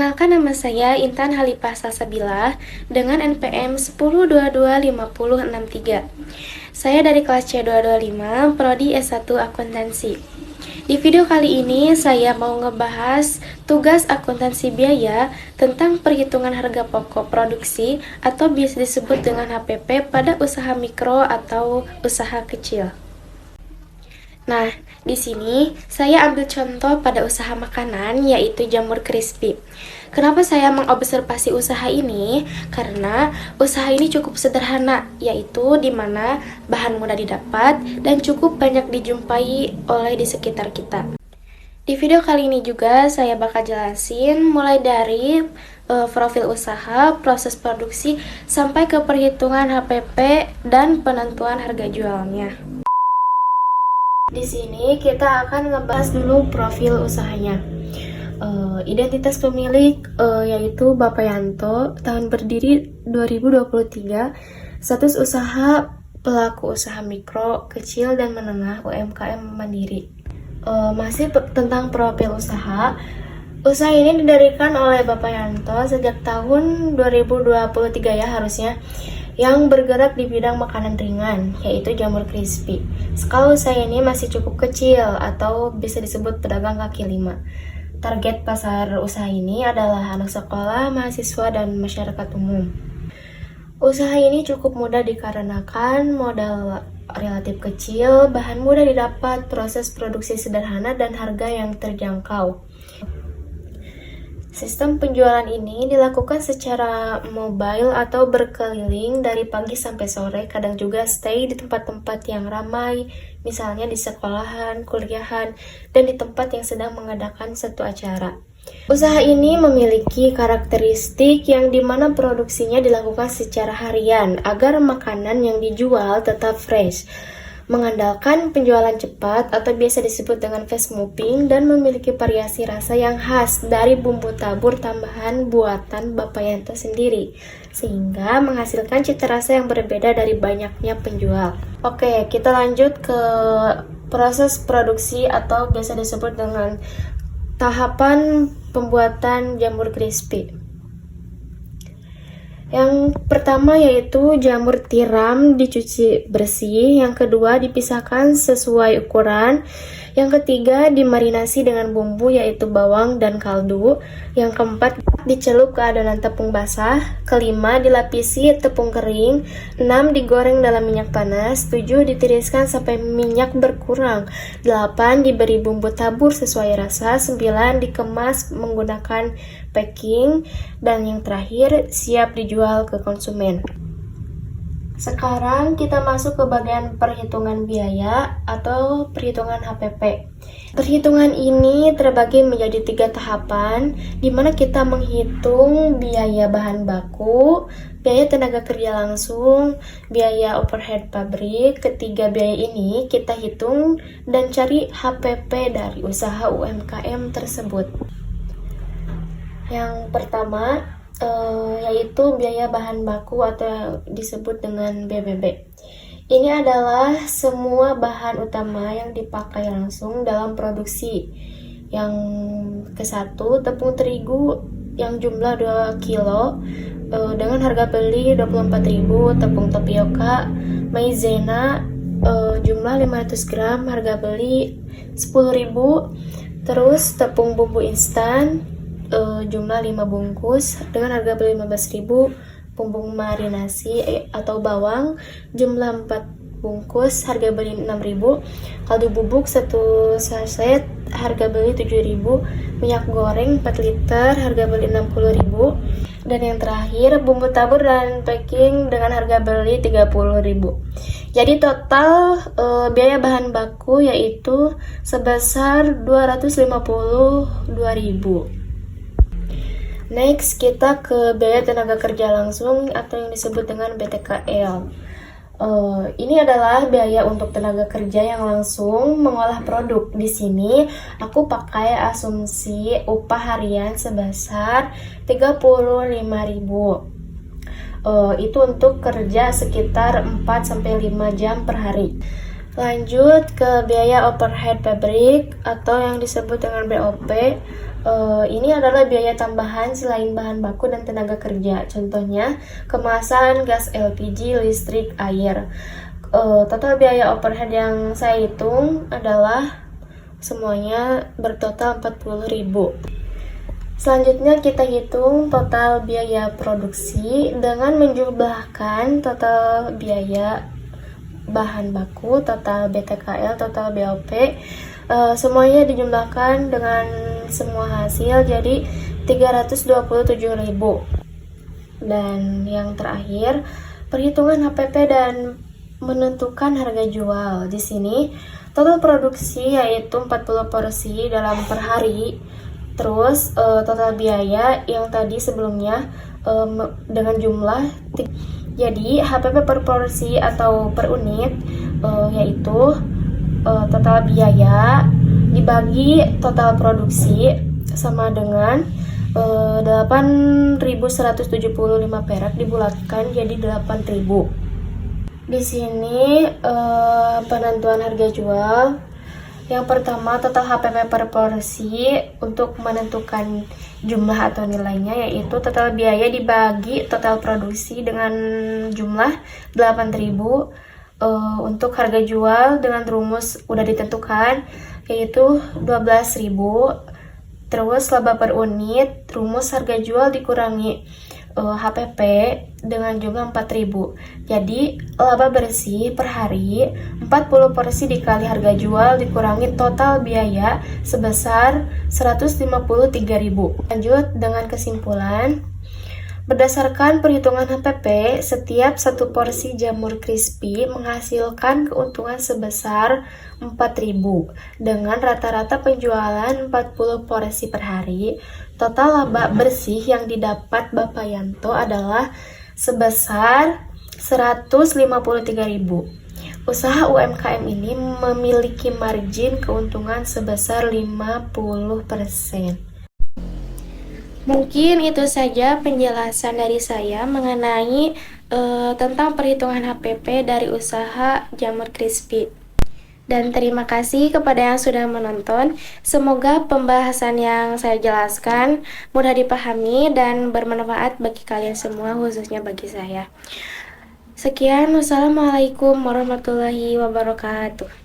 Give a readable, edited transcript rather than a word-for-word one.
Perkenalkan, nama saya Intan Halipah Salsabila dengan NPM 10225063. Saya dari kelas C225, Prodi S1 Akuntansi. Di video kali ini saya mau ngebahas tugas akuntansi biaya tentang perhitungan harga pokok produksi atau biasa disebut dengan HPP pada usaha mikro atau usaha kecil. Nah, di sini saya ambil contoh pada usaha makanan, yaitu jamur crispy. Kenapa saya mengobservasi usaha ini? Karena usaha ini cukup sederhana, yaitu di mana bahan mudah didapat dan cukup banyak dijumpai oleh di sekitar kita. Di video kali ini juga saya bakal jelasin mulai dari profil usaha, proses produksi, sampai ke perhitungan HPP dan penentuan harga jualnya. Di sini kita akan ngebahas dulu profil usahanya. Identitas pemilik yaitu Bapak Yanto, tahun berdiri 2023, status usaha pelaku usaha mikro, kecil dan menengah UMKM mandiri. Masih tentang profil usaha. Usaha ini didirikan oleh Bapak Yanto sejak tahun 2023 ya harusnya, yang bergerak di bidang makanan ringan, yaitu jamur crispy. Skala usaha ini masih cukup kecil atau bisa disebut pedagang kaki lima. Target pasar usaha ini adalah anak sekolah, mahasiswa, dan masyarakat umum. Usaha ini cukup mudah dikarenakan modal relatif kecil, bahan mudah didapat, proses produksi sederhana, dan harga yang terjangkau. Sistem penjualan ini dilakukan secara mobile atau berkeliling dari pagi sampai sore, kadang juga stay di tempat-tempat yang ramai, misalnya di sekolahan, kuliahan, dan di tempat yang sedang mengadakan satu acara. Usaha ini memiliki karakteristik yang dimana produksinya dilakukan secara harian agar makanan yang dijual tetap fresh, mengandalkan penjualan cepat atau biasa disebut dengan fast moving, dan memiliki variasi rasa yang khas dari bumbu tabur tambahan buatan Bapak Yanto sendiri, sehingga menghasilkan cita rasa yang berbeda dari banyaknya penjual. Oke, kita lanjut ke proses produksi atau biasa disebut dengan tahapan pembuatan jamur crispy. Yang pertama yaitu jamur tiram dicuci bersih, yang kedua dipisahkan sesuai ukuran, yang ketiga dimarinasi dengan bumbu yaitu bawang dan kaldu, yang keempat dicelup ke adonan tepung basah, kelima dilapisi tepung kering, 6 digoreng dalam minyak panas, 7 ditiriskan sampai minyak berkurang, 8 diberi bumbu tabur sesuai rasa, 9 dikemas menggunakan packing, dan yang terakhir siap dijual ke konsumen. Sekarang kita masuk ke bagian perhitungan biaya atau perhitungan HPP. Perhitungan ini terbagi menjadi 3 tahapan, di mana kita menghitung biaya bahan baku, biaya tenaga kerja langsung, biaya overhead pabrik. Ketiga biaya ini kita hitung dan cari HPP dari usaha UMKM tersebut. Yang pertama yaitu biaya bahan baku atau disebut dengan BBB. Ini adalah semua bahan utama yang dipakai langsung dalam produksi. Yang ke-1, tepung terigu yang jumlah 2 kilo dengan harga beli 24.000, tepung tapioka maizena jumlah 500 gram, harga beli 10.000. Terus tepung bumbu instan jumlah 5 bungkus dengan harga beli 15.000, bumbu marinasi atau bawang jumlah 4 bungkus, harga beli 6.000, kaldu bubuk 1 saset, harga beli 7.000, minyak goreng 4 liter, harga beli 60.000, dan yang terakhir bumbu tabur dan packing dengan harga beli 30.000. Jadi total biaya bahan baku yaitu sebesar 252.000. Next, kita ke biaya tenaga kerja langsung atau yang disebut dengan BTKL. Ini adalah biaya untuk tenaga kerja yang langsung mengolah produk. Di sini aku pakai asumsi upah harian sebesar 35.000. Itu untuk kerja sekitar 4-5 jam per hari. Lanjut ke biaya overhead pabrik atau yang disebut dengan BOP. Ini adalah biaya tambahan selain bahan baku dan tenaga kerja. Contohnya, kemasan, gas LPG, listrik, air. Total biaya overhead yang saya hitung adalah semuanya bertotal 40.000. Selanjutnya kita hitung total biaya produksi dengan menjumlahkan total biaya bahan baku, total BTKL, total BOP. Semuanya dijumlahkan dengan semua hasil jadi 327.000. Dan yang terakhir, perhitungan HPP dan menentukan harga jual. Di sini total produksi yaitu 40 porsi dalam per hari. Terus total biaya yang tadi sebelumnya dengan jumlah, jadi HPP per porsi atau per unit yaitu total biaya dibagi total produksi sama dengan 8.175 perak dibulatkan jadi 8.000. Di sini penentuan harga jual. Yang pertama, total HPP per porsi untuk menentukan jumlah atau nilainya yaitu total biaya dibagi total produksi dengan jumlah 8.000. Untuk harga jual dengan rumus udah ditentukan yaitu 12.000. Terus laba per unit, rumus harga jual dikurangi HPP dengan jumlah 4.000. Jadi laba bersih per hari 40 porsi dikali harga jual dikurangi total biaya sebesar 153.000. Lanjut dengan kesimpulan. Berdasarkan perhitungan HPP, setiap satu porsi jamur crispy menghasilkan keuntungan sebesar 4.000. Dengan rata-rata penjualan 40 porsi per hari, total laba bersih yang didapat Bapak Yanto adalah sebesar 153.000. Usaha UMKM ini memiliki margin keuntungan sebesar 50%. Mungkin itu saja penjelasan dari saya mengenai tentang perhitungan HPP dari usaha jamur crispy. Dan terima kasih kepada yang sudah menonton. Semoga pembahasan yang saya jelaskan mudah dipahami dan bermanfaat bagi kalian semua, khususnya bagi saya. Sekian, wassalamualaikum warahmatullahi wabarakatuh.